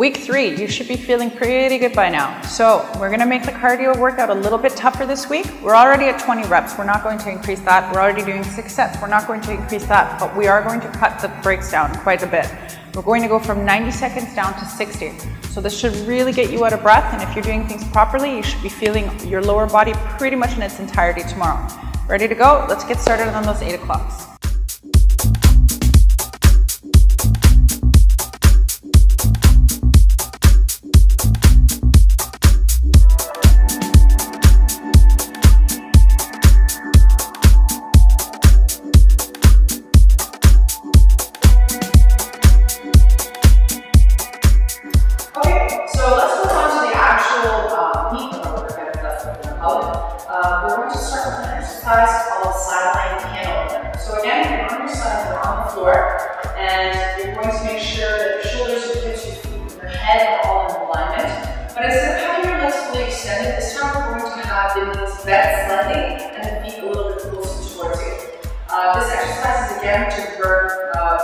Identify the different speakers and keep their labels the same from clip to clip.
Speaker 1: Week 3, you should be feeling pretty good by now. So we're gonna make the cardio workout a little bit tougher this week. We're already at 20 reps. We're not going to increase that. We're already doing 6 sets. We're not going to increase that, but we are going to cut the breaks down quite a bit. We're going to go from 90 seconds down to 60. So this should really get you out of breath, and if you're doing things properly, you should be feeling your lower body pretty much in its entirety tomorrow. Ready to go? Let's get started on those 8 o'clocks.
Speaker 2: We're going to start with an exercise called sideline piano opener. So again, you're on your side, you're on the floor, and you're going to make sure that your shoulders, your hips, your feet, and your head are all in alignment. But instead of having your legs fully extended, this time we're going to have the knees bent slightly and the feet a little bit closer towards you. This exercise is again to burn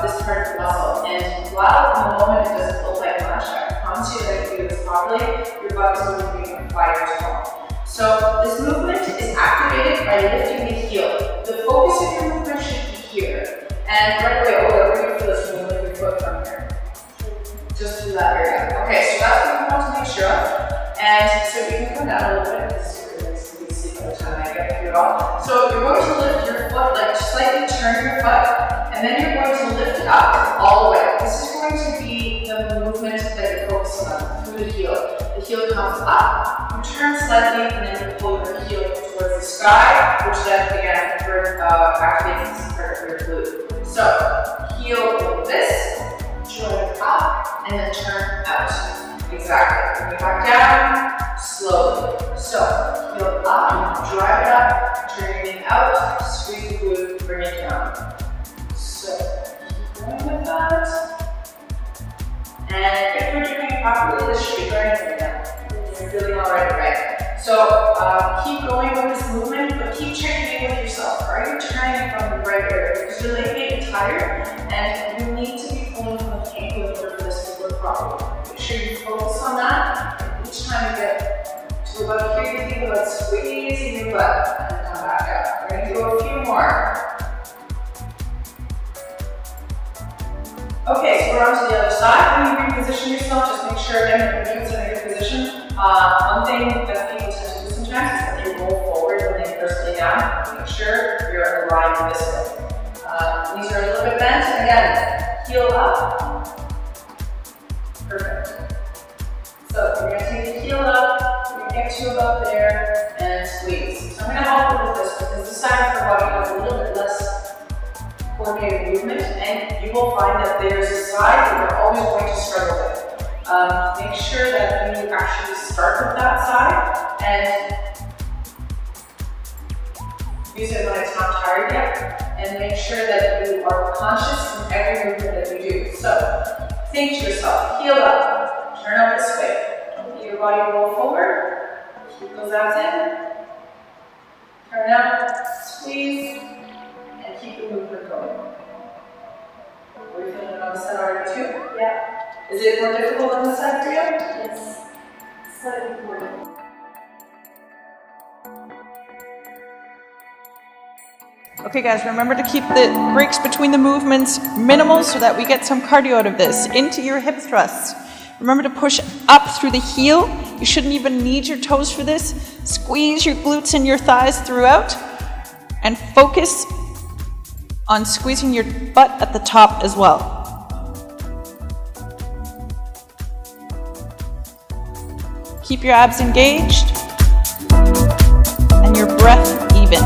Speaker 2: this part of the muscle. And while in the moment it doesn't look like much, I promise you that if you do this properly, your body's going to be on fire tomorrow. So this movement is activated by lifting the heel. The focus of your movement should be here. And right away, where do you feel this when you lift your foot from here? Just through that area. Okay, so that's what we want to make sure of. And so you can come down a little bit. This is really easy to see by the time I get through it all. So you're going to lift your foot, like slightly turn your foot, and then you're going to lift it up all the way. This is going to be the movement that you're focusing on through the heel. The heel comes up, you turn slightly, and then you pull your heel towards the sky, which then again activates this part of your glute. So heel like this, join up, and then turn out. Exactly. Bring it back down, slowly. So heel up, drive it up, turn it out, squeeze the glute, bring it down. So keep going with that. And if you're doing it properly, this should be going down. You're feeling already right. So keep going with this movement, but keep checking in with yourself. Are you turning from the right area? Because you're getting tired, and you need to be pulling from the ankle in order for this to work properly. Make sure you focus on that. And each time you get to about here, you think about squeezing your butt and come back up. We're going to do a few more. Okay, so we're on to the other side. When you reposition yourself, just make sure again that your glutes are in a good position. One thing that people tend to do sometimes is that they roll forward when they first lay down. Make sure you're aligned this way. Knees are a little bit bent. Again, heel up. Perfect. So you're going to take the heel up, you're going to get to about there, and squeeze. So I'm going to help you with this because this side of your body has a little bit less coordinated movement, and you will find that there's a side that you're always going to struggle with. Make sure that you actually start with that side and use it when it's not tired yet, and make sure that you are conscious in every movement that you do. So think to yourself, heel up, turn out this way, let your body roll forward, keep those abs in, turn out, squeeze, and keep the movement going. Are you feeling it on the side already too? Yeah. Is it more difficult on this side for you?
Speaker 3: Yes. Slightly more difficult.
Speaker 1: Okay guys, remember to keep the breaks between the movements minimal so that we get some cardio out of this. Into your hip thrusts. Remember to push up through the heel. You shouldn't even need your toes for this. Squeeze your glutes and your thighs throughout, and focus on squeezing your butt at the top as well. Keep your abs engaged and your breath even.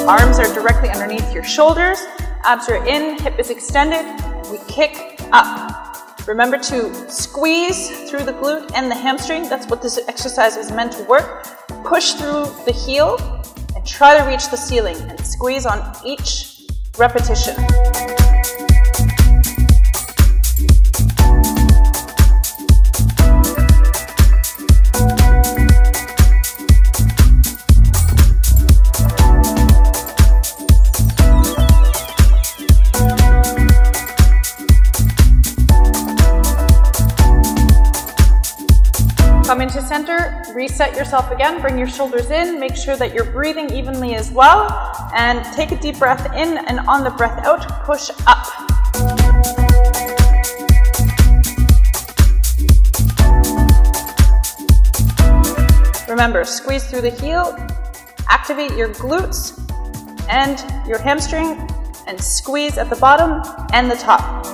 Speaker 1: Arms are directly underneath your shoulders, abs are in, hip is extended, we kick up. Remember to squeeze through the glute and the hamstring. That's what this exercise is meant to work. Push through the heel and try to reach the ceiling and squeeze on each repetition. Come into center, reset yourself again, bring your shoulders in, make sure that you're breathing evenly as well, and take a deep breath in, and on the breath out, push up. Remember, squeeze through the heel, activate your glutes and your hamstring, and squeeze at the bottom and the top.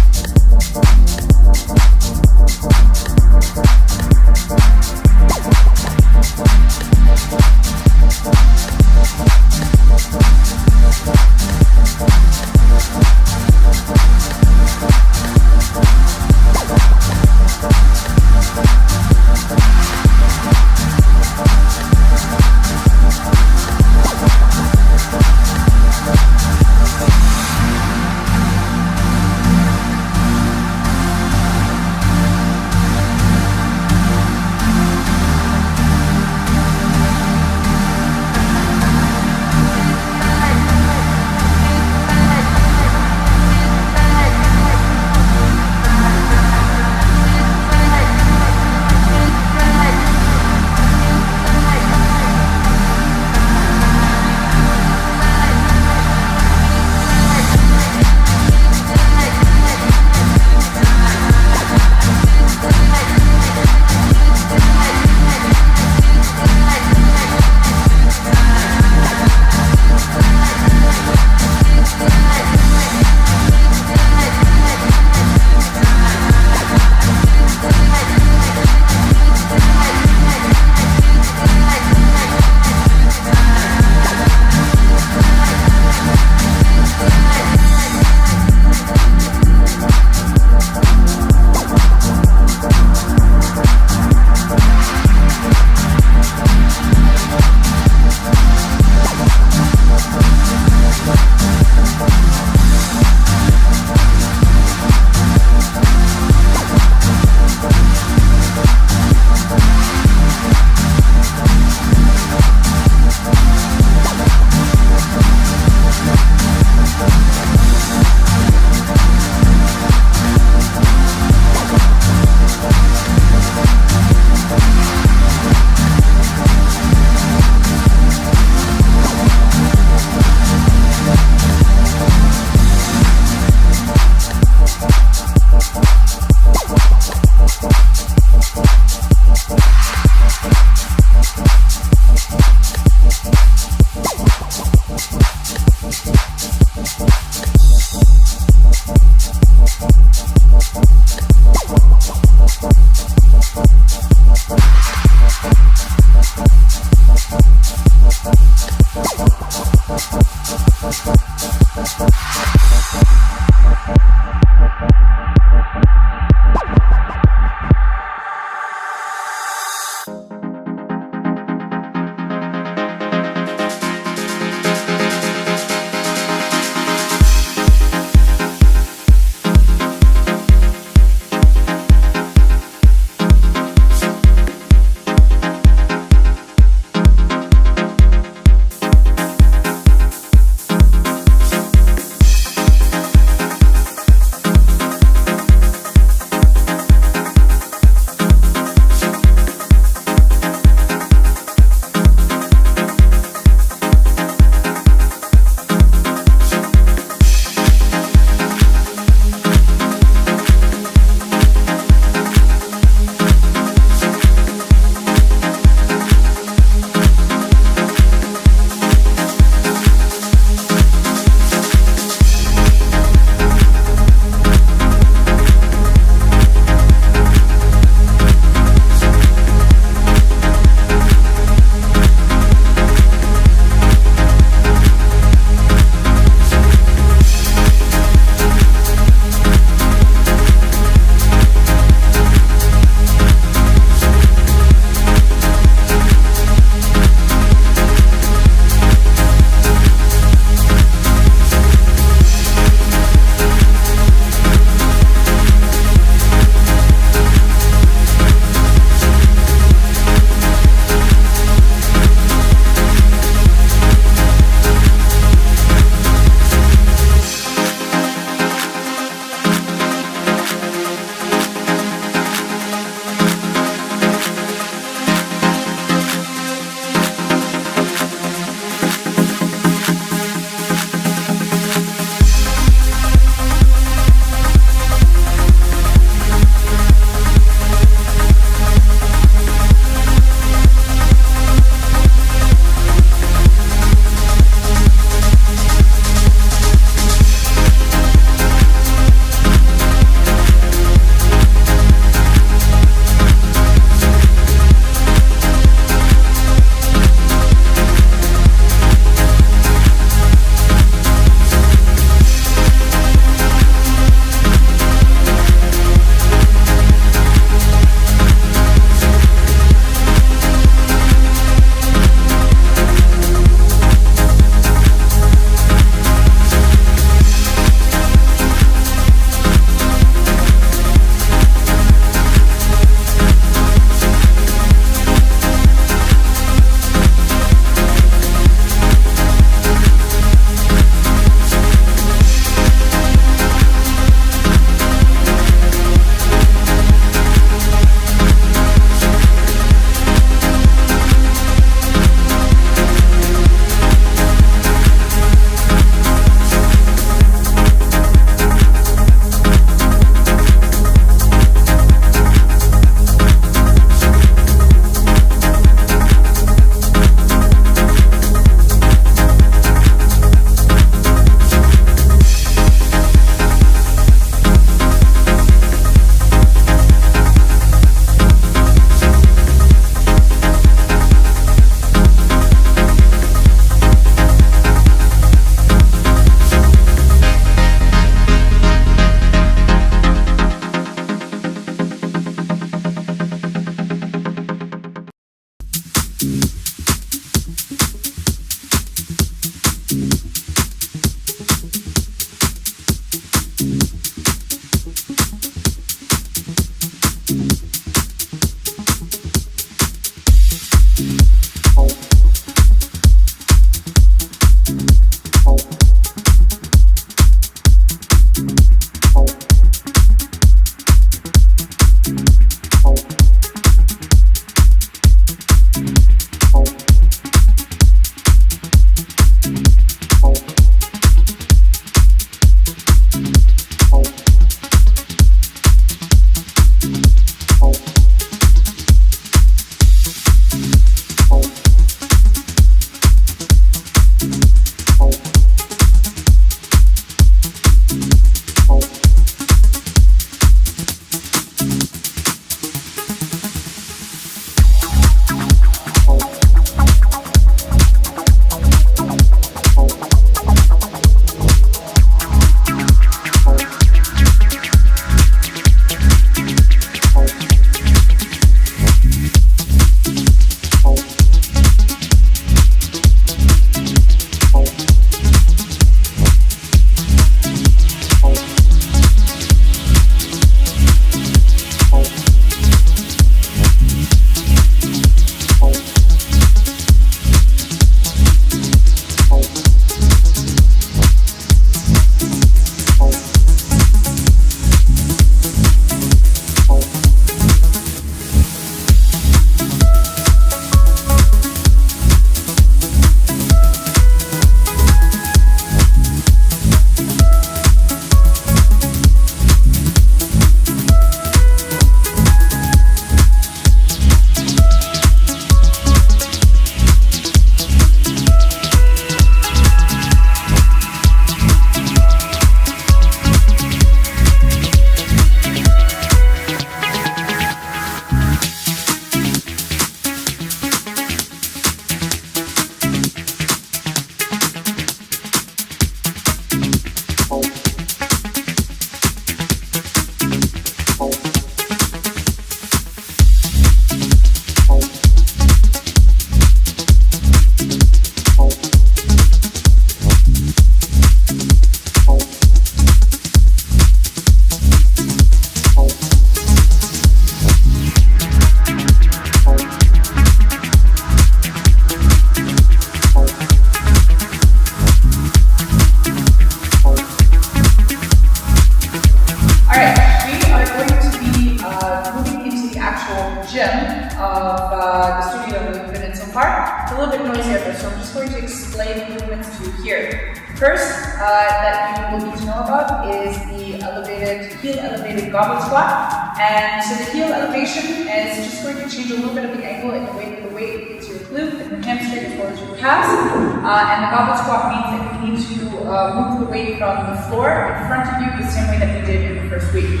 Speaker 1: so I'm just going to explain the movements to you here. First, that you will need to know about is the heel elevated goblet squat. And so the heel elevation is just going to change a little bit of the angle in the way that the weight hits your glute and your hamstring as well as your calves. And the goblet squat means that you need to move the weight from the floor in front of you the same way that we did in the first week.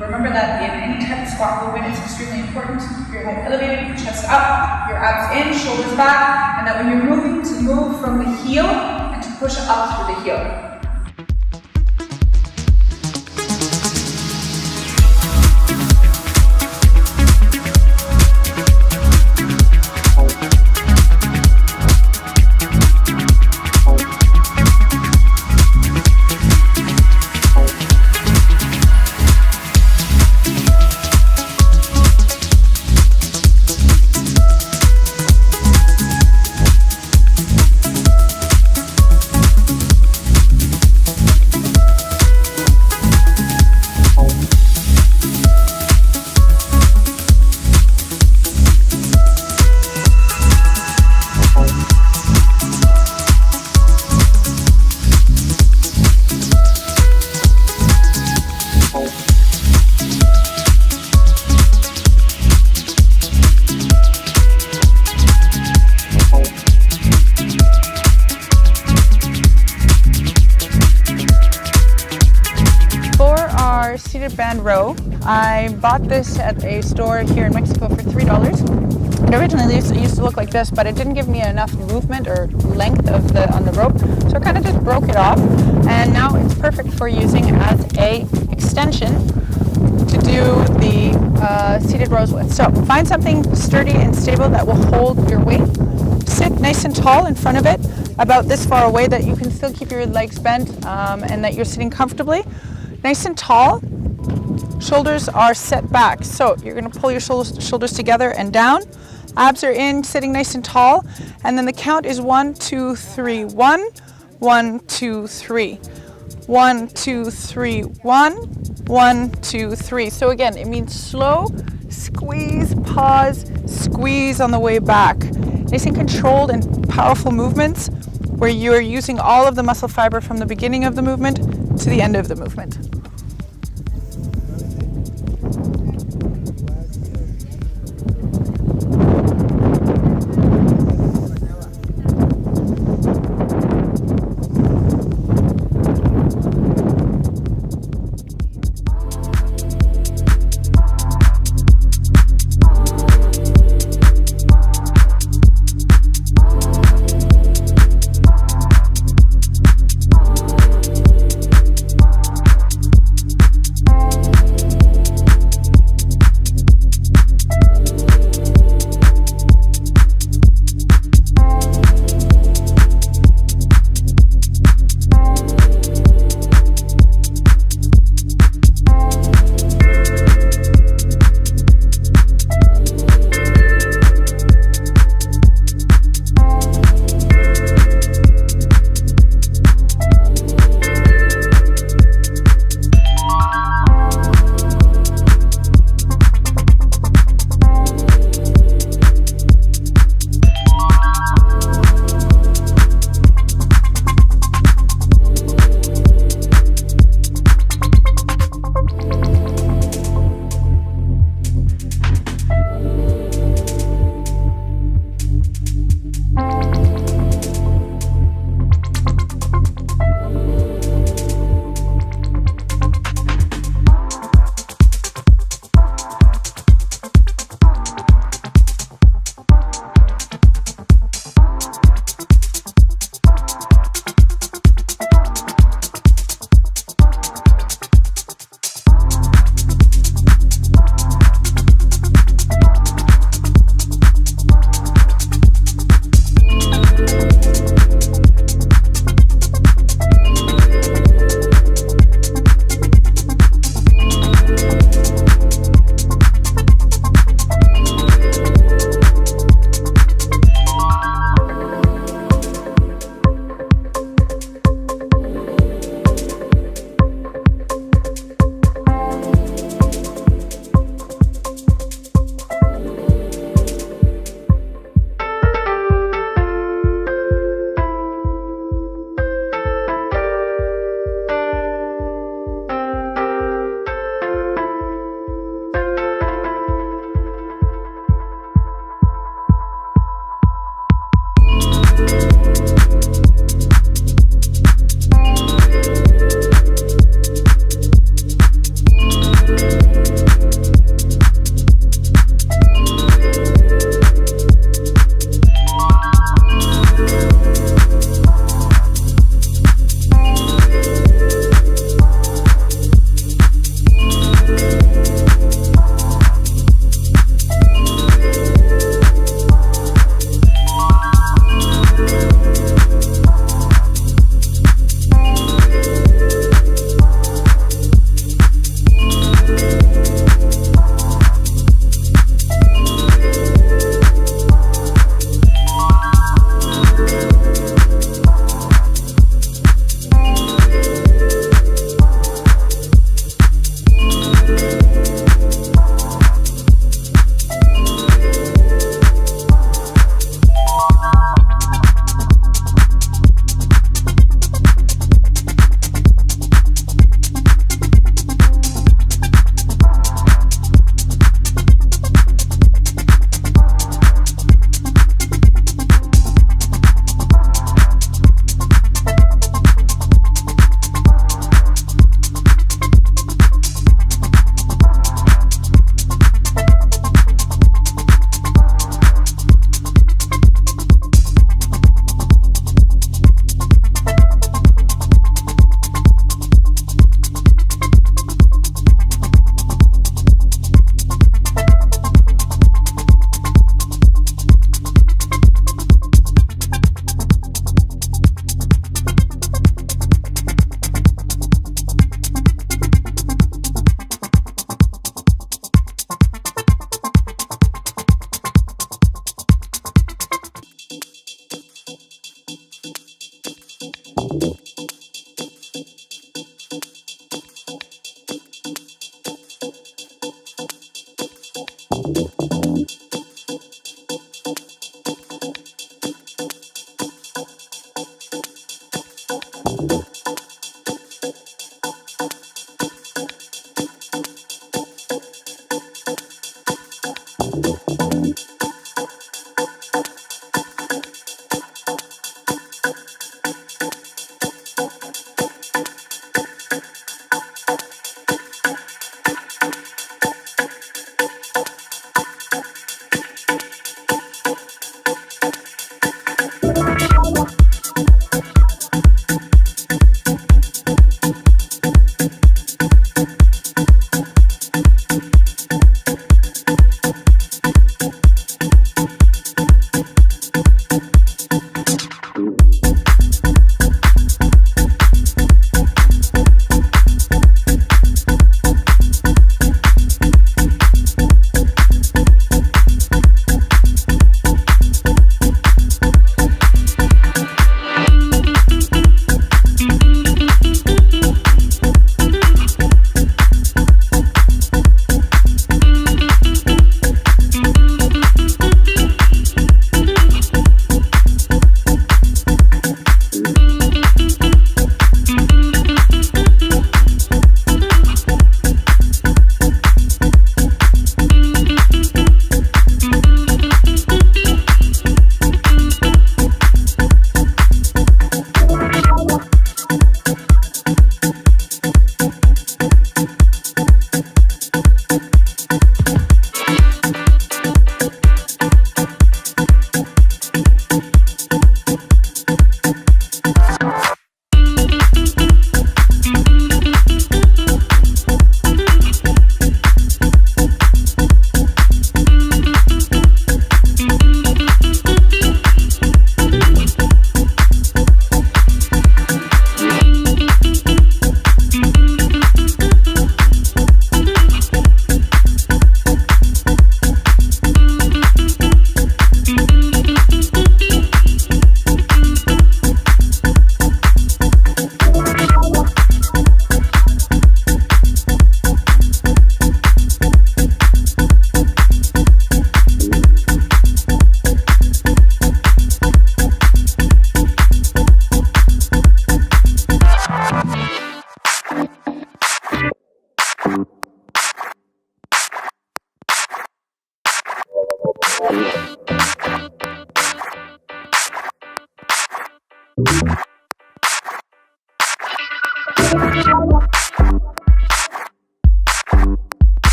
Speaker 1: Remember that in any type of squat movement, it's extremely important to keep your head elevated, your chest up, your abs in, shoulders back, and that when you're moving, to move from the heel and to push up through the heel. Seated band row. I bought this at a store here in Mexico for $3. It originally used to look like this, but it didn't give me enough movement or length on the rope, so I kind of just broke it off, and now it's perfect for using as a extension to do the seated rows with. So find something sturdy and stable that will hold your weight. Sit nice and tall in front of it, about this far away that you can still keep your legs bent and that you're sitting comfortably. Nice and tall. Shoulders are set back, so you're going to pull your shoulders together and down. Abs are in, sitting nice and tall, and then the count is 1, 2, 3. 1, 1, 2, 3. 1, 2, 3. 1, 1, 2, 3. So again, it means slow, squeeze, pause, squeeze on the way back. Nice and controlled and powerful movements where you're using all of the muscle fiber from the beginning of the movement to the end of the movement.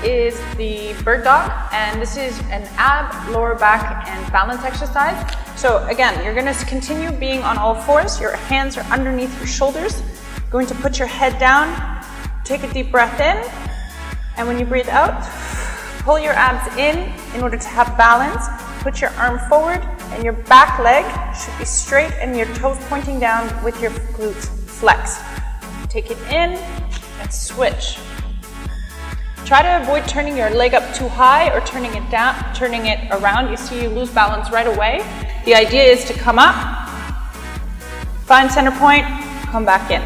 Speaker 1: Is the bird dog, and this is an ab, lower back, and balance exercise. So again, you're going to continue being on all fours. Your hands are underneath your shoulders. Going to put your head down, take a deep breath in, And when you breathe out, pull your abs in order to have balance. Put your arm forward and your back leg should be straight and your toes pointing down with your glutes flexed. Take it in and switch. Try to avoid turning your leg up too high or turning it down, turning it around. You see you lose balance right away. The idea is to come up, find center point, come back in.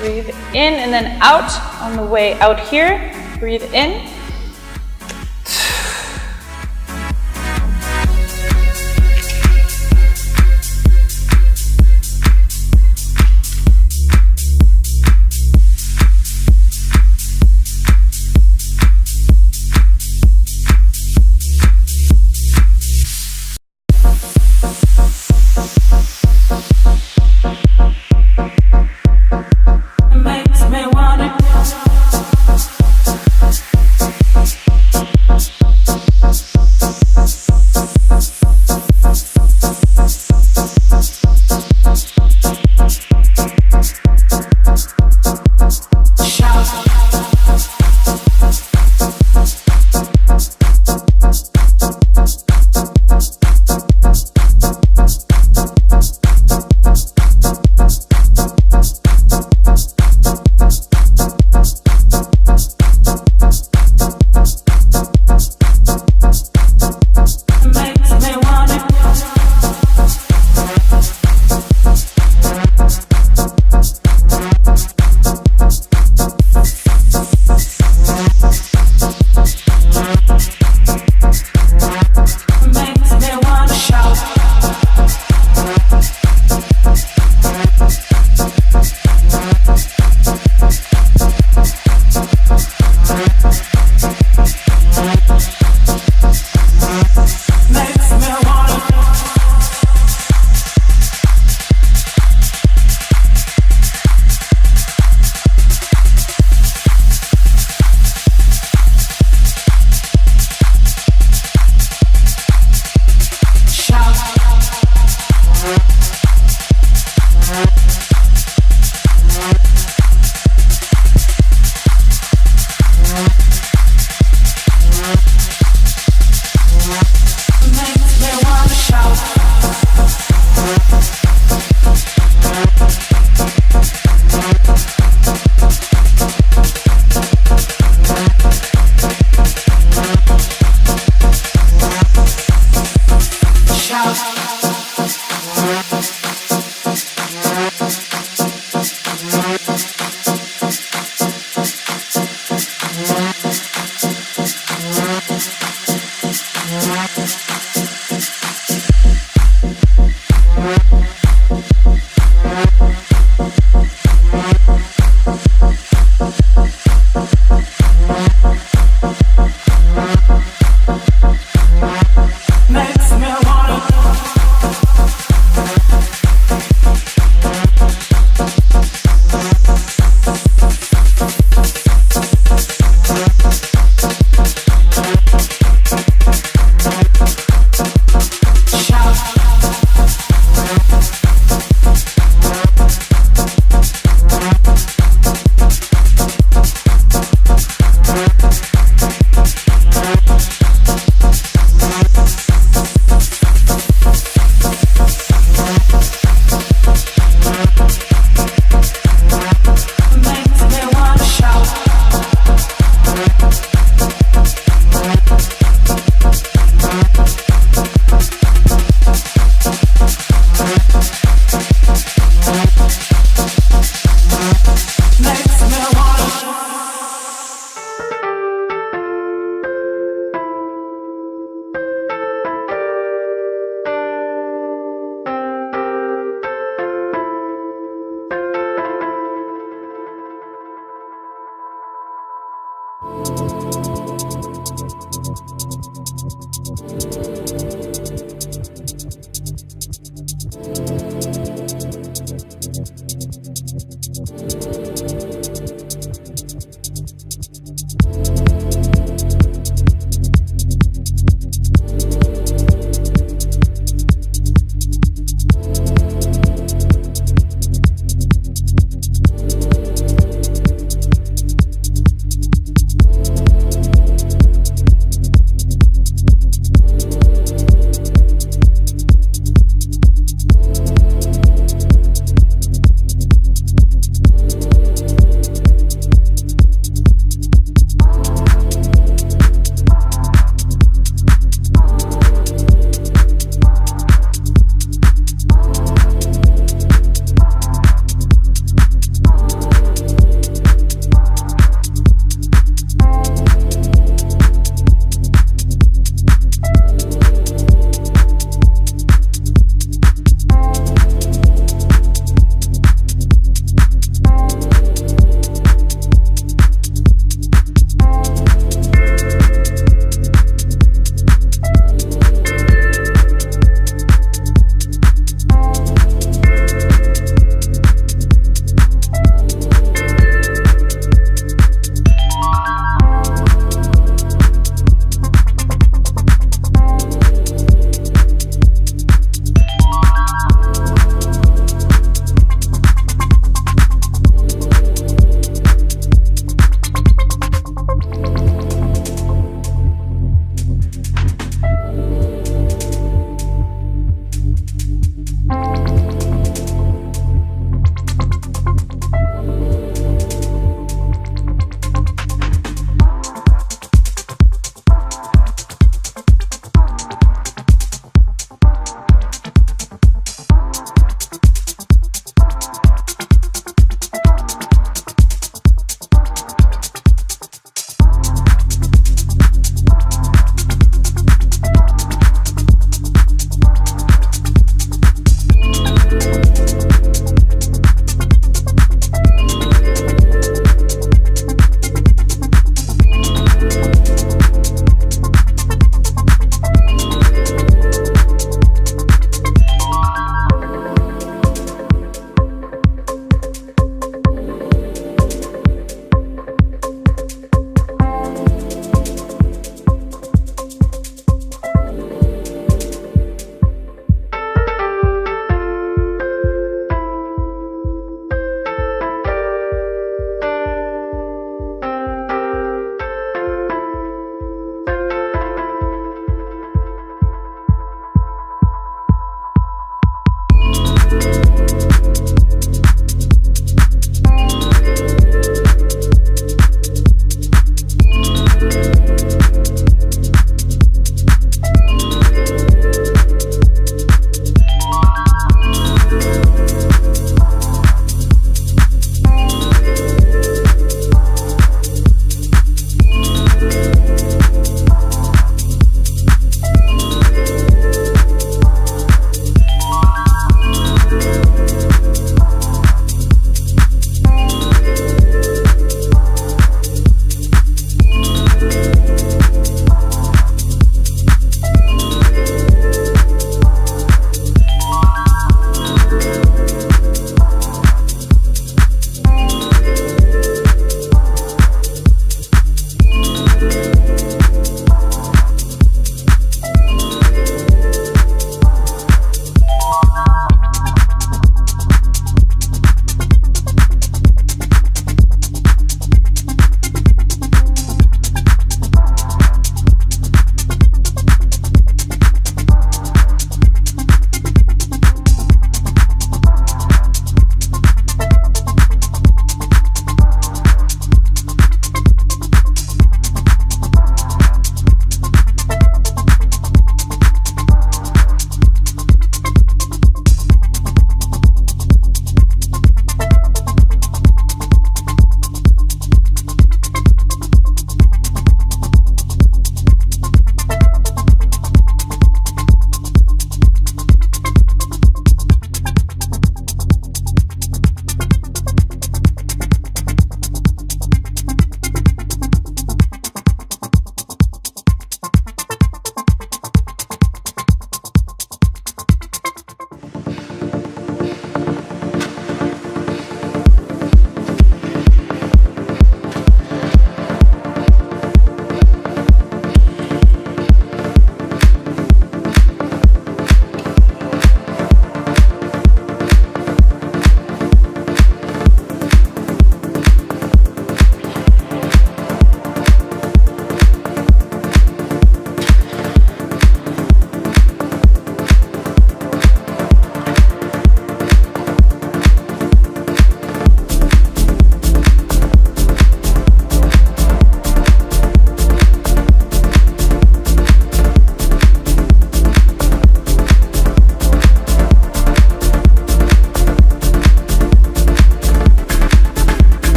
Speaker 1: Breathe in and then out. On the way out here, breathe in.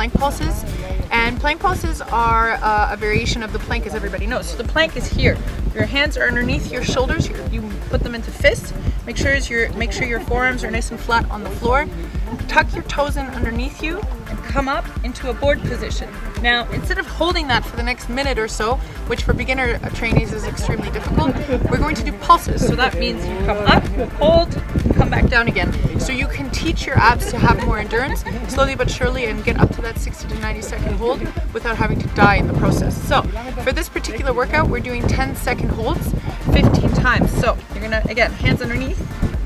Speaker 1: plank pulses. And plank pulses are a variation of the plank, as everybody knows. So the plank is here. Your hands are underneath your shoulders. You put them into fists. Make sure your forearms are nice and flat on the floor. Tuck your toes in underneath you and come up into a board position. Now, instead of holding that for the next minute or so, which for beginner trainees is extremely difficult, we're going to do pulses. So that means you come up, hold, come back down again. So you can teach your abs to have more endurance slowly but surely and get up to that 60 to 90 second hold without having to die in the process. So for this particular workout, we're doing 10-second holds 15 times. So you're gonna, again, hands underneath,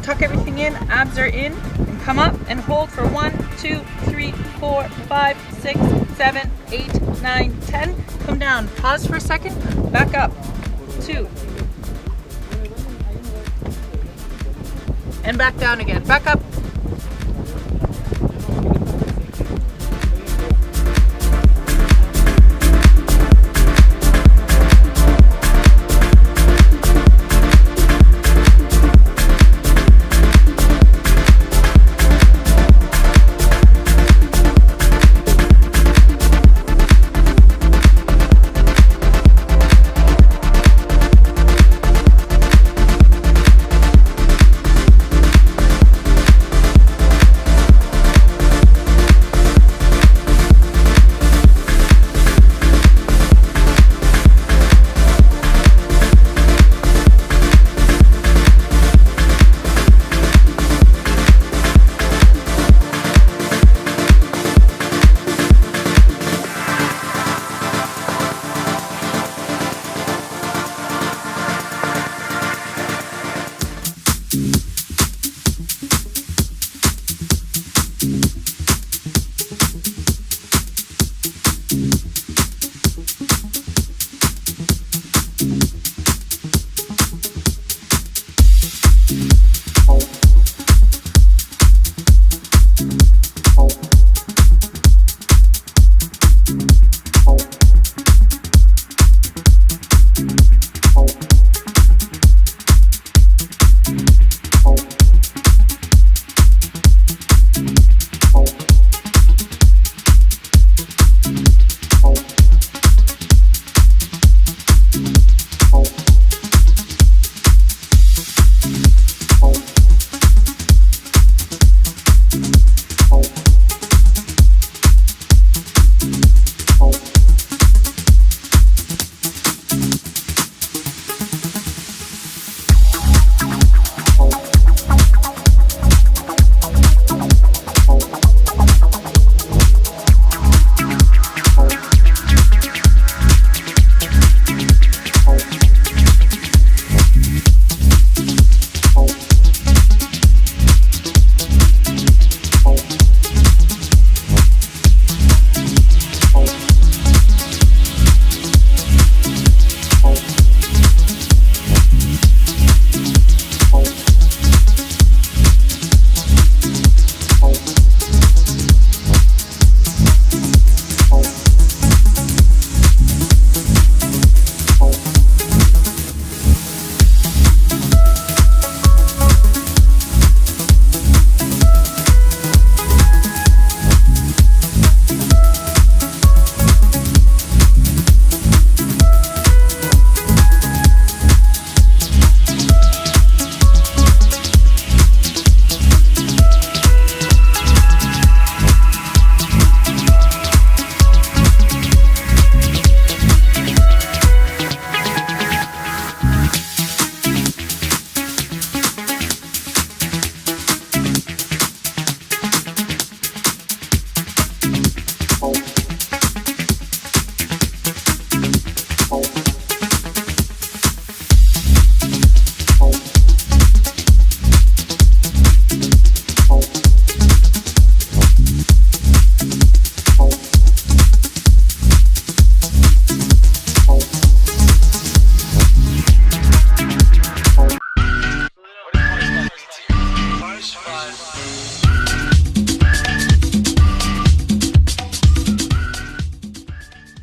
Speaker 1: tuck everything in, abs are in, and come up and hold for 1, 2, 3, 4, 5, 6, 7, 8, 9, 10. Come down, pause for a second, back up, 2, and back down again, back up.